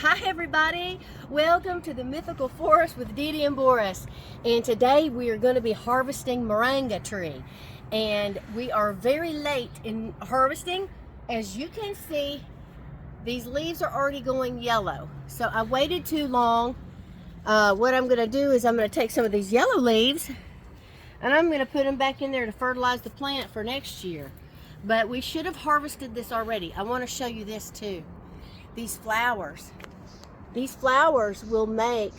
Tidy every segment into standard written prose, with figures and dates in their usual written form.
Hi everybody, welcome to the Mythical Forest with Didi and Boris. And today we are going to be harvesting moringa tree. And we are very late in harvesting. As you can see, these leaves are already going yellow. So I waited too long. What I'm going to do is I'm going to take some of these yellow leaves and I'm going to put them back in there to fertilize the plant for next year. But we should have harvested this already. I want to show you this too. These flowers will make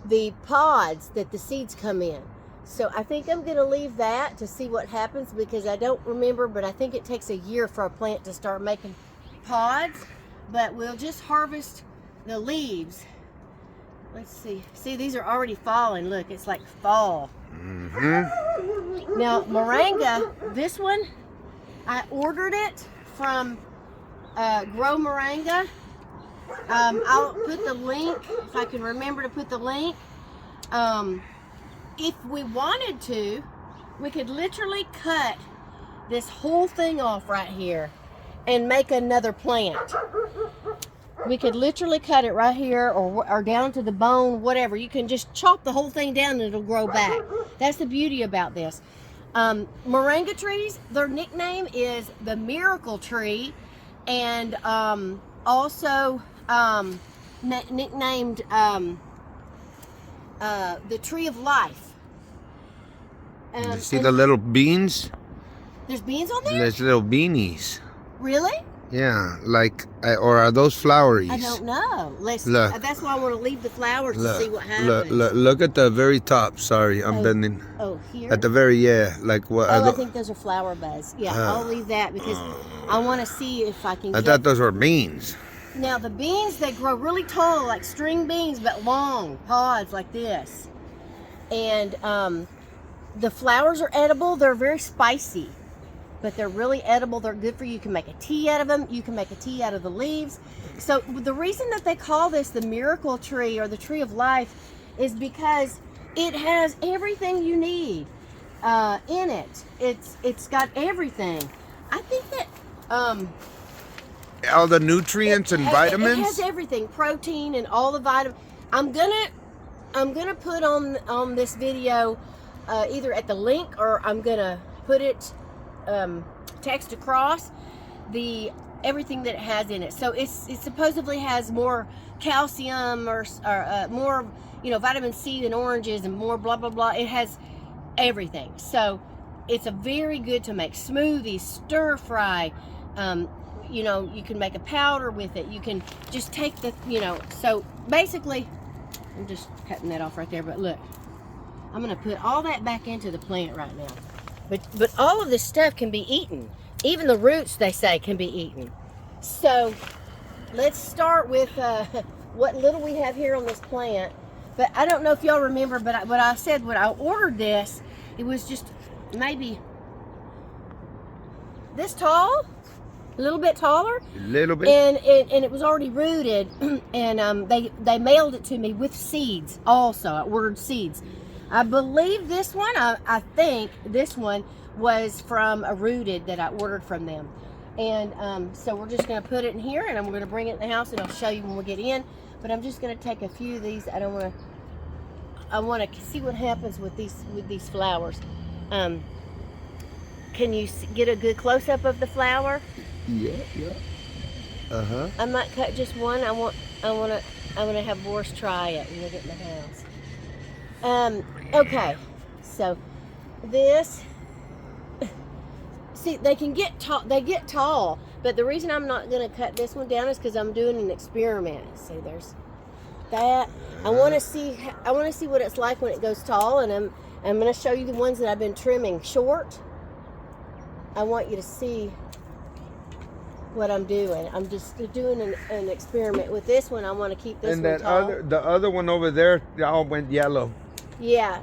the pods that the seeds come in. So I think I'm going to leave that to see what happens, because I don't remember, but I think it takes a year for a plant to start making pods. But we'll just harvest the leaves. Let's see. See, these are already falling. Look, it's like fall. Now, moringa, this one, I ordered it from growmoringa. I'll put the link, if I can remember to put the link. If we wanted to, we could literally cut this whole thing off right here and make another plant. We could literally cut it right here or down to the bone, whatever. You can just chop the whole thing down and it'll grow back. That's the beauty about this. Moringa trees, their nickname is the miracletree, and also nicknamed the tree of life. You see the little beans? There's beans on there? There's little beanies. Really? Yeah, like, or are those floweries? I don't know. Look. That's why I want to leave the flowers to see what happens. Look at the very top. Sorry, I'm bending. Oh, here? At the very, like what? Oh, I think those are flower buds. Yeah, I'll leave that because I want to see if I can I thought those were beans. Now, the beans, they grow really tall, like string beans, but long pods like this. And the flowers are edible. They're very spicy, but they're really edible. They're good for you. You can make a tea out of them. You can make a tea out of the leaves. So the reason that they call this the miracle tree or the tree of life is because it has everything you need in it. It's got everything. I think that all the nutrients and vitamins. It has everything, protein and all the vitamins. I'm gonna put on this video either at the link, or I'm gonna put it text across everything that it has in it. So it supposedly has more calcium or more vitamin C than oranges, and more blah blah blah. It has everything. So it's a very good to make smoothies, stir fry. You can make a powder with it. You can just take so basically, I'm just cutting that off right there, but look, I'm gonna put all that back into the plant right now. But all of this stuff can be eaten. Even the roots, they say, can be eaten. So let's start with what little we have here on this plant. But I don't know if y'all remember, but when I ordered this, it was just maybe this tall, a little bit taller. A little bit. And it was already rooted, and they mailed it to me with seeds also. I ordered seeds. I believe this one, I think this one was from a rooted that I ordered from them. And so we're just going to put it in here, and I'm going to bring it in the house, and I'll show you when we get in. But I'm just going to take a few of these. I want to see what happens with these flowers. Can you get a good close-up of the flower? Yeah. I might cut just one. I want to have Boris try it when we get in the house. Okay, so this, see, they get tall, but the reason I'm not going to cut this one down is because I'm doing an experiment. See, there's that. I want to see what it's like when it goes tall, and I'm going to show you the ones that I've been trimming short. I want you to see what I'm doing. I'm just doing an experiment with this one. I want to keep this and one that tall. the other one over there, they all went yellow. Yeah.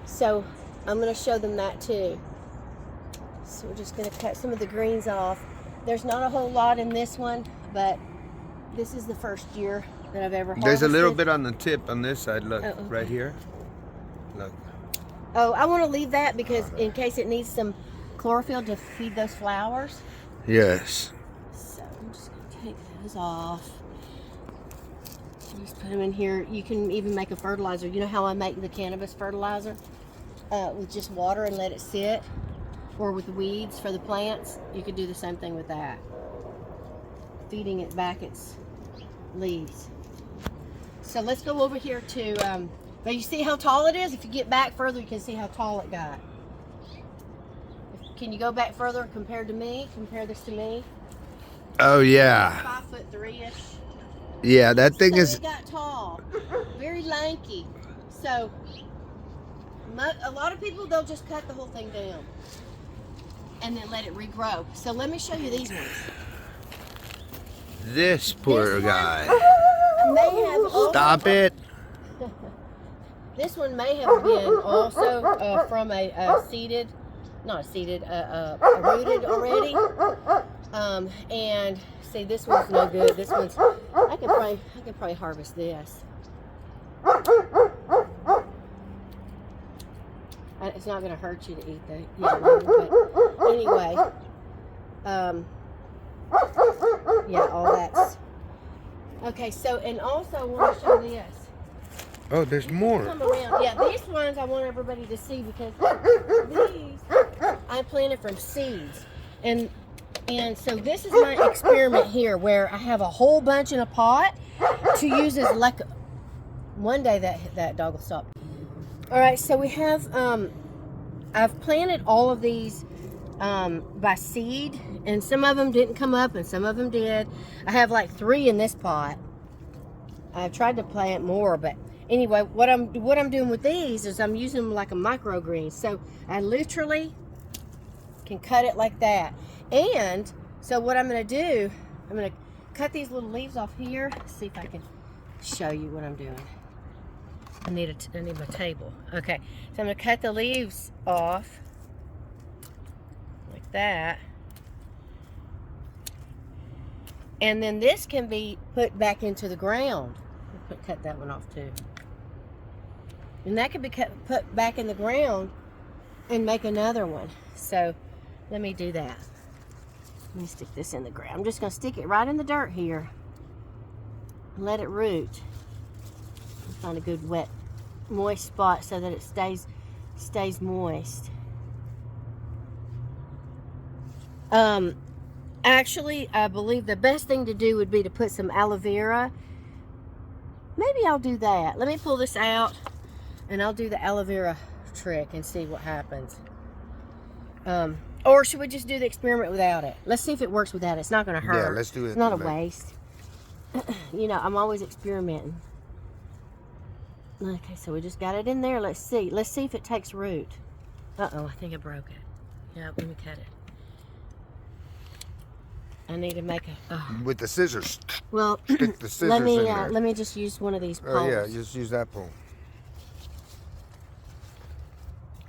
So I'm going to show them that too. So we're just going to cut some of the greens off. There's not a whole lot in this one, but this is the first year that I've ever harvested. There's a little bit on the tip on this side. Look, okay. Right here. Look. Oh, I want to leave that because in case it needs some chlorophyll to feed those flowers. Yes. So I'm just going to take that. those off. Just put them in here. You can even make a fertilizer. You know how I make the cannabis fertilizer? With just water and let it sit, or with weeds for the plants. You could do the same thing with that. Feeding it back its leaves. So let's go over here to, now you see how tall it is? If you get back further, you can see how tall it got. Can you go back further compared to me? Compare this to me. Oh yeah. 5'3" ish. Yeah, that thing So is. it got tall, very lanky. So a lot of people, they'll just cut the whole thing down and then let it regrow. So let me show you these ones. This poor guy. May have Stop it. This one may have been also from a seeded, not seeded, rooted already. And see, this one's no good. This one's, I could probably harvest this. It's not going to hurt you to eat the yellow, but anyway, yeah, all that's okay. So, and also I want to show this. Oh, there's more. Come around. Yeah, these ones I want everybody to see because these I planted from seeds, and so this is my experiment here where I have a whole bunch in a pot to use as like. One day that dog will stop. All right, so we have I've planted all of these by seed, and some of them didn't come up and some of them did. I have like 3 in this pot. I've tried to plant more, but anyway, what I'm doing with these is I'm using them like a microgreen. So I literally can cut it like that. And so what I'm going to do, I'm going to cut these little leaves off here. See if I can show you what I'm doing. I need my table. Okay, so I'm going to cut the leaves off like that. And then this can be put back into the ground. Cut that one off too. And that can be put back in the ground and make another one. So let me do that. Let me stick this in the ground. I'm just going to stick it right in the dirt here. Let it root. Find a good wet, moist spot so that it stays moist. Actually, I believe the best thing to do would be to put some aloe vera. Maybe I'll do that. Let me pull this out and I'll do the aloe vera trick and see what happens. Or should we just do the experiment without it? Let's see if it works without it. It's not going to hurt. Yeah, let's do it. It's not a waste. You know, I'm always experimenting. Okay, so we just got it in there. Let's see. Let's see if it takes root. Uh-oh, I think I broke it. Yeah, let me cut it. I need to make a... With the scissors. Well, stick the scissors in there. Let me just use one of these poles. Oh, yeah, just use that pole.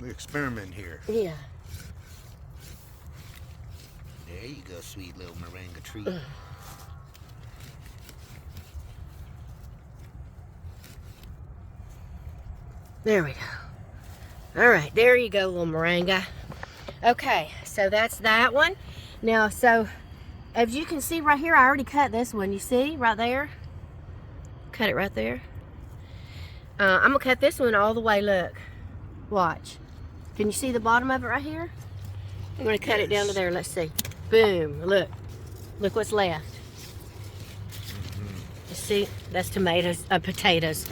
We experiment here. Yeah. There you go, sweet little moringa tree. There we go. All right, there you go, little moringa. Okay, so that's that one. Now, so as you can see right here, I already cut this one. You see right there? Cut it right there. I'm gonna cut this one all the way. Look, watch. Can you see the bottom of it right here? I'm gonna cut it down to there. Let's see. Boom. Look what's left. You see, that's tomatoes, potatoes.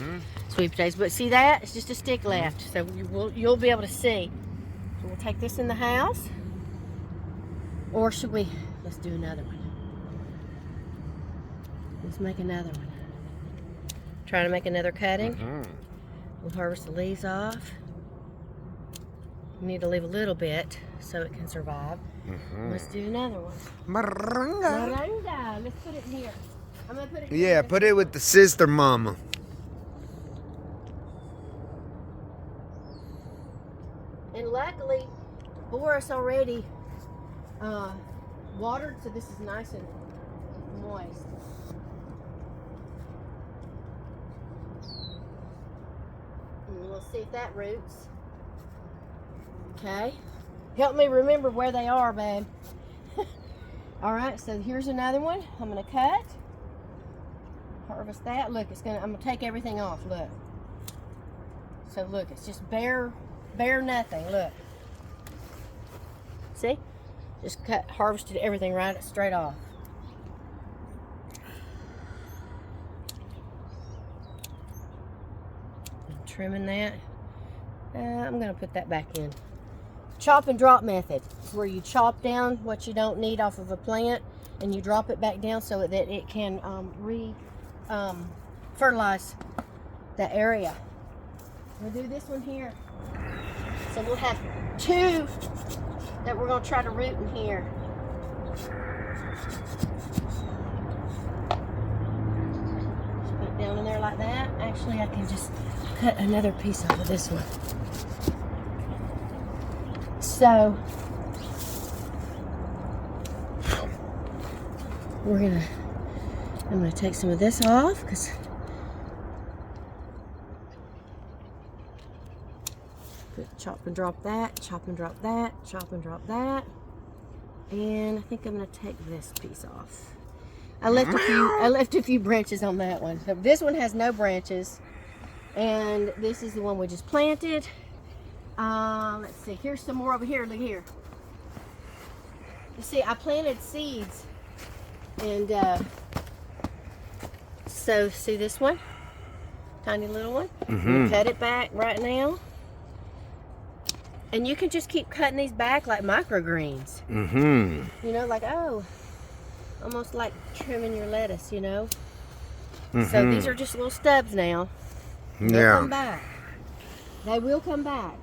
Sweet potatoes, but see that? It's just a stick left, so you'll be able to see. So we'll take this in the house, or should we? Let's do another one. Let's make another one. Try to make another cutting. We'll harvest the leaves off. We need to leave a little bit so it can survive. Let's do another one. Moringa. Moringa. Let's put it in here. I'm gonna put it. Yeah, put it with the sister mama. And luckily, Boris already watered, so this is nice and moist. And we'll see if that roots. Okay. Help me remember where they are, babe. All right, so here's another one. I'm going to cut. harvest that. Look, I'm gonna take everything off, look. So look, it's just bare nothing, look. See? Just harvested everything right straight off. I'm trimming that. I'm gonna put that back in. Chop and drop method is where you chop down what you don't need off of a plant and you drop it back down so that it can fertilize the area. We'll do this one here. So we'll have 2 that we're going to try to root in here. Just put it down in there like that. Actually, I can just cut another piece off of this one. So I'm gonna take some of this off because chop and drop that, chop and drop that, chop and drop that, and I think I'm gonna take this piece off. I left a few branches on that one. So this one has no branches, and this is the one we just planted. Let's see. Here's some more over here. Look here. You see, I planted seeds, and so see this one, tiny little one. You cut it back right now, and you can just keep cutting these back like microgreens. You know, like almost like trimming your lettuce. You know. So these are just little stubs now. They'll come back. They will come back.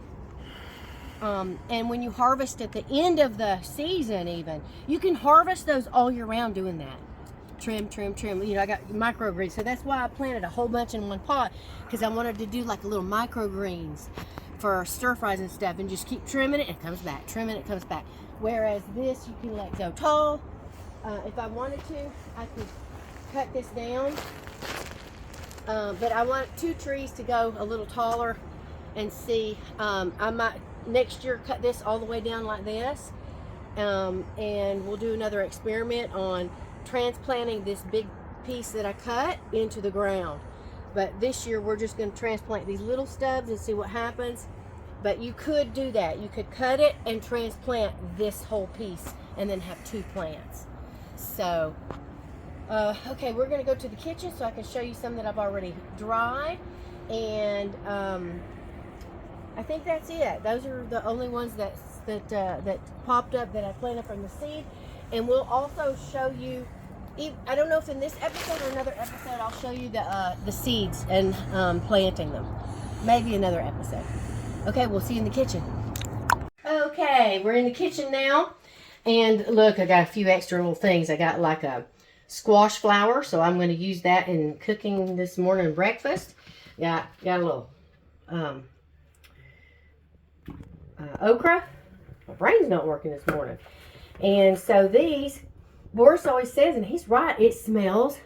And when you harvest at the end of the season, even you can harvest those all year round doing that. Trim. You know, I got microgreens, so that's why I planted a whole bunch in one pot, because I wanted to do like a little microgreens for stir fries and stuff, and just keep trimming it. It comes back. Trimming it comes back. Whereas this, you can let go tall. If I wanted to, I could cut this down. But I want 2 trees to go a little taller, and see. I might next year cut this all the way down like this, and we'll do another experiment on transplanting this big piece that I cut into the ground. But this year we're just going to transplant these little stubs and see what happens. But you could do that. You could cut it and transplant this whole piece and then have 2 plants. So okay, we're going to go to the kitchen so I can show you some that I've already dried, and I think that's it. Those are the only ones that popped up that I planted from the seed. And we'll also show you, I don't know if in this episode or another episode, I'll show you the seeds and planting them. Maybe another episode. Okay, we'll see you in the kitchen. Okay, we're in the kitchen now. And look, I got a few extra little things. I got like a squash flower, so I'm going to use that in cooking this morning breakfast. Got a little okra. My brain's not working this morning. And so these, Boris always says, and he's right, it smells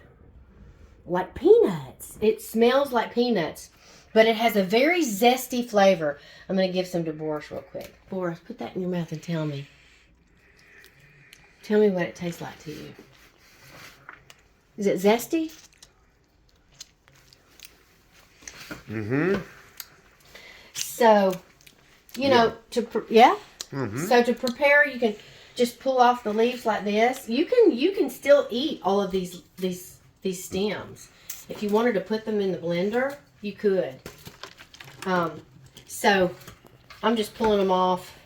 like peanuts. It smells like peanuts, but it has a very zesty flavor. I'm going to give some to Boris real quick. Boris, put that in your mouth and tell me. Tell me what it tastes like to you. Is it zesty? So, you know, so to prepare, you can just pull off the leaves like this. You can still eat all of these stems. If you wanted to put them in the blender, you could. So I'm just pulling them off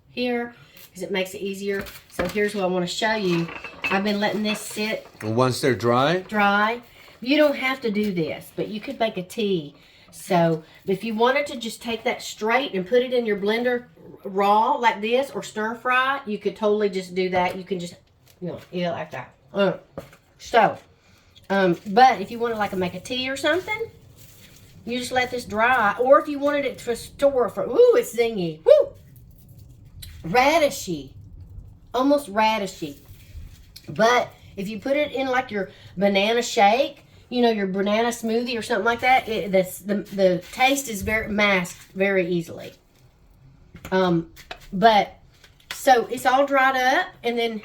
here because it makes it easier. So here's what I want to show you. I've been letting this sit. Once they're dry? Dry. You don't have to do this, but you could make a tea. So if you wanted to just take that straight and put it in your blender raw like this, or stir fry, you could totally just do that. You can just, you know, eat it like that. But if you want to like make a tea or something, you just let this dry. Or if you wanted it to store for, ooh, it's zingy. Woo! Radishy. Almost radishy. But if you put it in like your banana shake, you know, your banana smoothie or something like that, the taste is very masked very easily. But so it's all dried up, and then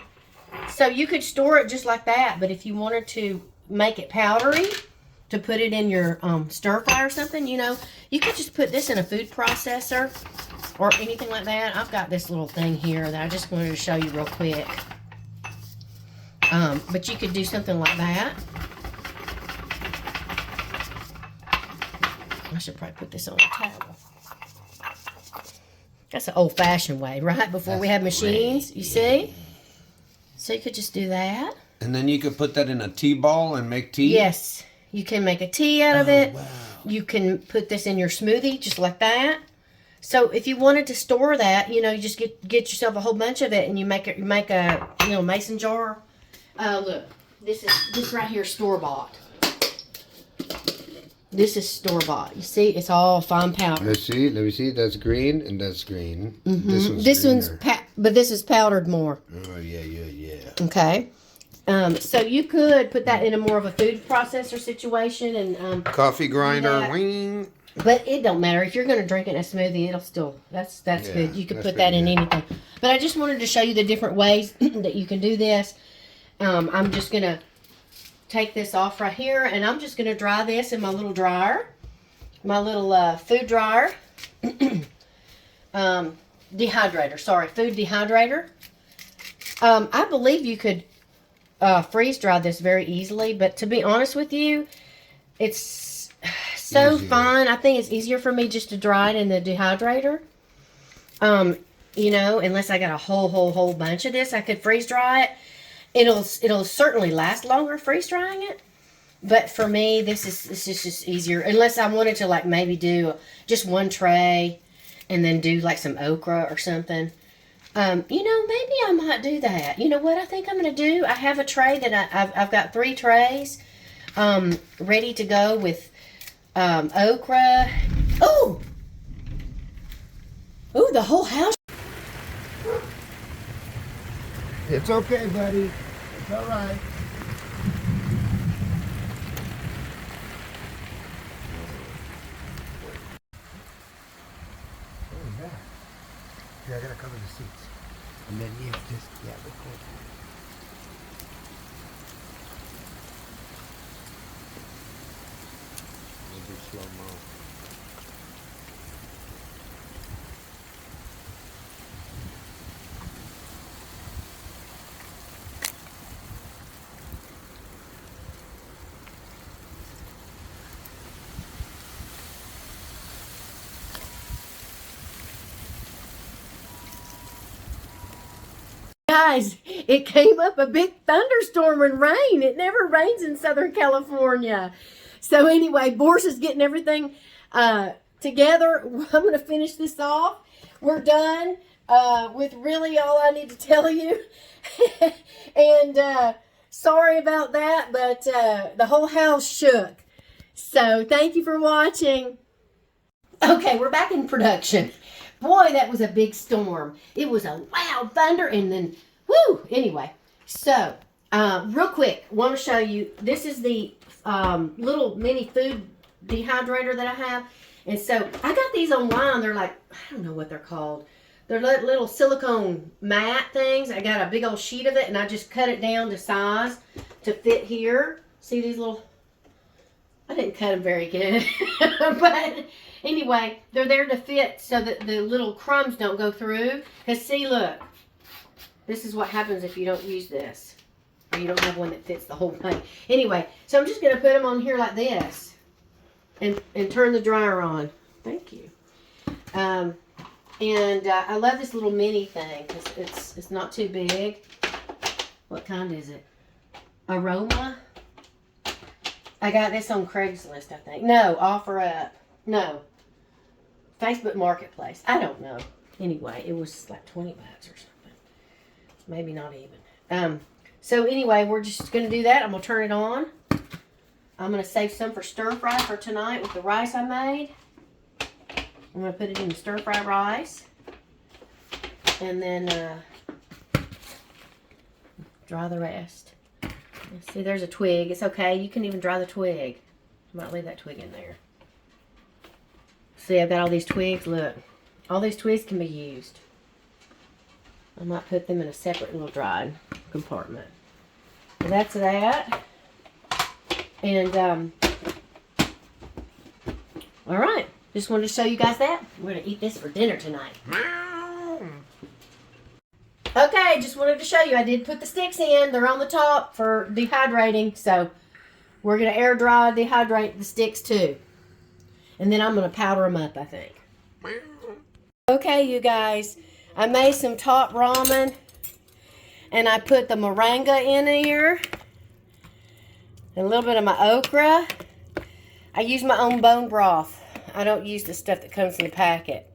so you could store it just like that. But if you wanted to make it powdery, to put it in your stir fry or something, you know, you could just put this in a food processor or anything like that. I've got this little thing here that I just wanted to show you real quick. But you could do something like that. I should probably put this on a towel. That's an old-fashioned way, right? Before we have machines, you see? So you could just do that. And then you could put that in a tea ball and make tea? Yes. You can make a tea out of it. Wow. You can put this in your smoothie just like that. So if you wanted to store that, you know, you just get yourself a whole bunch of it and you make a mason jar. Look, this right here store-bought. This is store-bought. You see, it's all fine powder. Let's see. Let me see. That's green and that's green. Mm-hmm. This one's but this is powdered more. Oh yeah. Okay. So you could put that in a more of a food processor situation and coffee grinder. Wing. But it don't matter if you're going to drink it in a smoothie. It'll still that's good. You could put that in anything. But I just wanted to show you the different ways that you can do this. I'm just going to take this off right here, and I'm just going to dry this in my little dryer, my little food dryer, dehydrator. Sorry, food dehydrator. I believe you could freeze dry this very easily, but to be honest with you, it's so fine. I think it's easier for me just to dry it in the dehydrator. You know, unless I got a whole bunch of this, I could freeze dry it. It'll certainly last longer freeze drying it, but for me this is just easier. Unless I wanted to like maybe do just one tray, and then do like some okra or something. You know, maybe I might do that. You know what I think I'm gonna do? I have a tray that I've got 3 trays, ready to go with okra. Ooh, the whole house. It's okay, buddy. It's all right. What is that? Yeah, I gotta cover the seats. And then record. We'll do slow-mo. Guys, it came up a big thunderstorm and rain. It never rains in Southern California. So anyway, Boris is getting everything together. I'm going to finish this off. We're done with really all I need to tell you. And sorry about that, but the whole house shook. So thank you for watching. Okay, we're back in production. Boy, that was a big storm. It was a loud thunder and then, whoo! Anyway, so, real quick, want to show you, this is the little mini food dehydrator that I have. And so, I got these online. They're like, I don't know what they're called. They're little silicone mat things. I got a big old sheet of it, and I just cut it down to size to fit here. See these little, I didn't cut them very good, but anyway, they're there to fit so that the little crumbs don't go through. Because see, look, this is what happens if you don't use this, or you don't have one that fits the whole thing. Anyway, so I'm just going to put them on here like this, and turn the dryer on. Thank you. I love this little mini thing because it's not too big. What kind is it? Aroma. I got this on Craigslist, I think. No, OfferUp. No. Facebook Marketplace. I don't know. Anyway, it was like 20 bucks or something. Maybe not even. So anyway, we're just going to do that. I'm going to turn it on. I'm going to save some for stir fry for tonight with the rice I made. I'm going to put it in the stir fry rice. And then dry the rest. See, there's a twig. It's okay. You can even dry the twig. I might leave that twig in there. See, I've got all these twigs. Look. All these twigs can be used. I might put them in a separate little drying compartment. And that's that. And All right. Just wanted to show you guys that. We're going to eat this for dinner tonight. Okay, just wanted to show you. I did put the sticks in. They're on the top for dehydrating. So we're going to air dry, dehydrate the sticks too. And then I'm going to powder them up, I think. Okay, you guys. I made some top ramen. And I put the moringa in here. And a little bit of my okra. I use my own bone broth. I don't use the stuff that comes in the packet.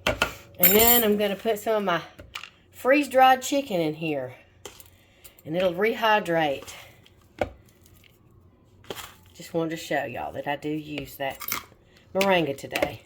And then I'm going to put some of my freeze-dried chicken in here. And it'll rehydrate. Just wanted to show y'all that I do use that moringa today.